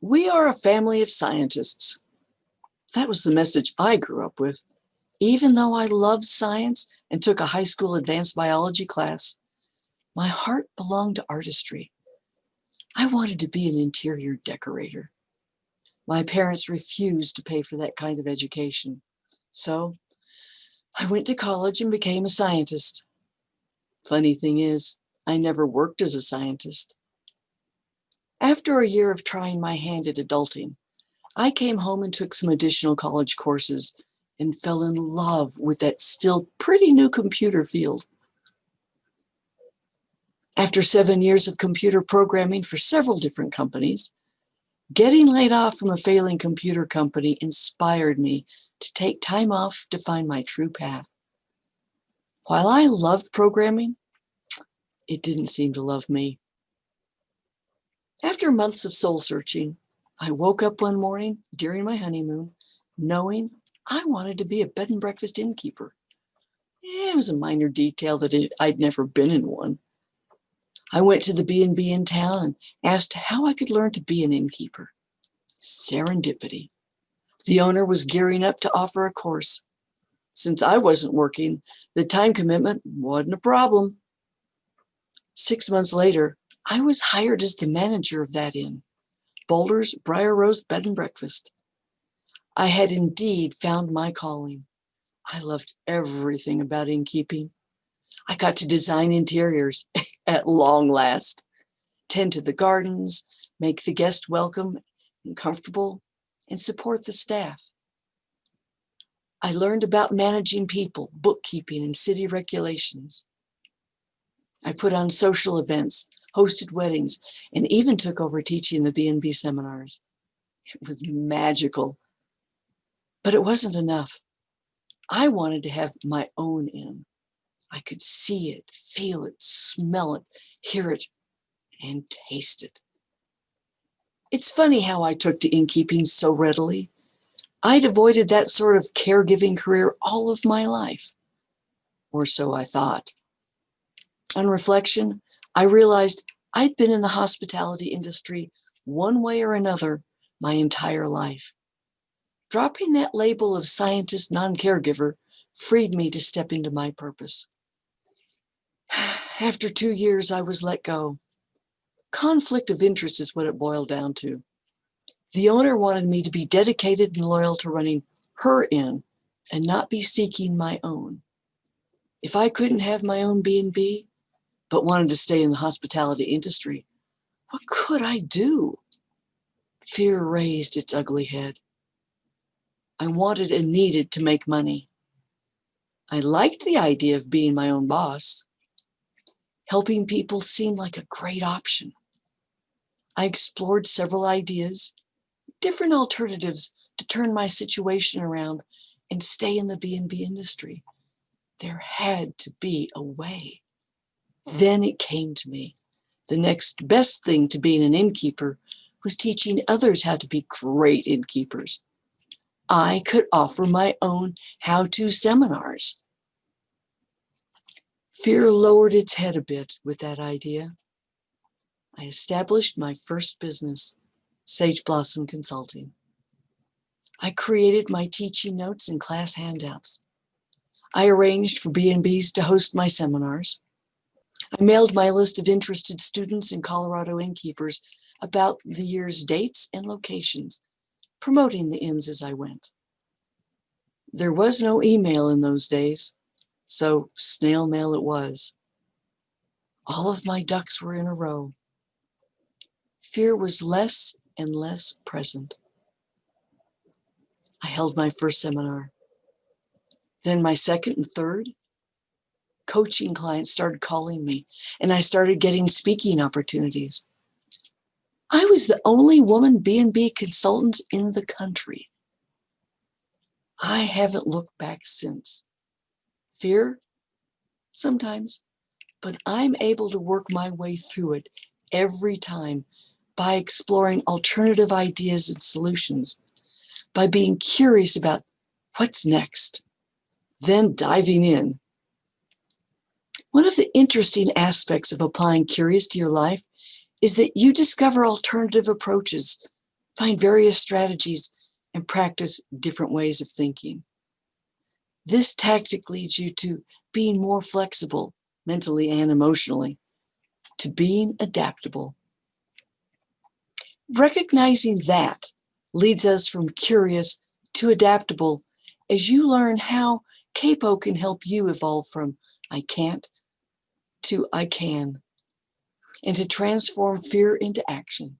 We are a family of scientists. That was the message I grew up with. Even though I loved science and took a high school advanced biology class, my heart belonged to artistry. I wanted to be an interior decorator. My parents refused to pay for that kind of education. So I went to college and became a scientist. Funny thing is, I never worked as a scientist. After a year of trying my hand at adulting, I came home and took some additional college courses and fell in love with that still pretty new computer field. After 7 years of computer programming for several different companies, getting laid off from a failing computer company inspired me to take time off to find my true path. While I loved programming, it didn't seem to love me. After months of soul searching, I woke up one morning during my honeymoon knowing I wanted to be a bed and breakfast innkeeper. It was a minor detail that I'd never been in one. I went to the B&B in town and asked how I could learn to be an innkeeper. Serendipity. The owner was gearing up to offer a course. Since I wasn't working, the time commitment wasn't a problem. 6 months later, I was hired as the manager of that inn, Boulder's Briar Rose Bed and Breakfast. I had indeed found my calling. I loved everything about innkeeping. I got to design interiors at long last, tend to the gardens, make the guest welcome and comfortable, and support the staff. I learned about managing people, bookkeeping, and city regulations. I put on social events, hosted weddings, and even took over teaching the B&B seminars. It was magical. But it wasn't enough. I wanted to have my own inn. I could see it, feel it, smell it, hear it, and taste it. It's funny how I took to innkeeping so readily. I'd avoided that sort of caregiving career all of my life, or so I thought. On reflection, I realized I'd been in the hospitality industry one way or another my entire life. Dropping that label of scientist non-caregiver freed me to step into my purpose. After 2 years, I was let go. Conflict of interest is what it boiled down to. The owner wanted me to be dedicated and loyal to running her inn and not be seeking my own. If I couldn't have my own B&B, but wanted to stay in the hospitality industry, what could I do? Fear raised its ugly head. I wanted and needed to make money. I liked the idea of being my own boss. Helping people seemed like a great option. I explored several ideas, different alternatives to turn my situation around and stay in the B&B industry. There had to be a way. Then it came to me. The next best thing to being an innkeeper was teaching others how to be great innkeepers. I could offer my own how-to seminars. Fear lowered its head a bit with that idea. I established my first business, Sage Blossom Consulting. I created my teaching notes and class handouts. I arranged for B&Bs to host my seminars. I mailed my list of interested students and Colorado innkeepers about the year's dates and locations, promoting the inns as I went. There was no email in those days, so snail mail it was. All of my ducks were in a row. Fear was less and less present. I held my first seminar. Then my second and third. Coaching clients started calling me, and I started getting speaking opportunities. I was the only woman B&B consultant in the country. I haven't looked back since. Fear? Sometimes. But I'm able to work my way through it every time by exploring alternative ideas and solutions, by being curious about what's next, then diving in. One of the interesting aspects of applying Curious to your life is that you discover alternative approaches Find various strategies and practice different ways of thinking. This tactic leads you to being more flexible mentally and emotionally, to being adaptable. Recognizing that leads us from curious to adaptable as you learn how Capo can help you evolve from I can't to I can, and to transform fear into action.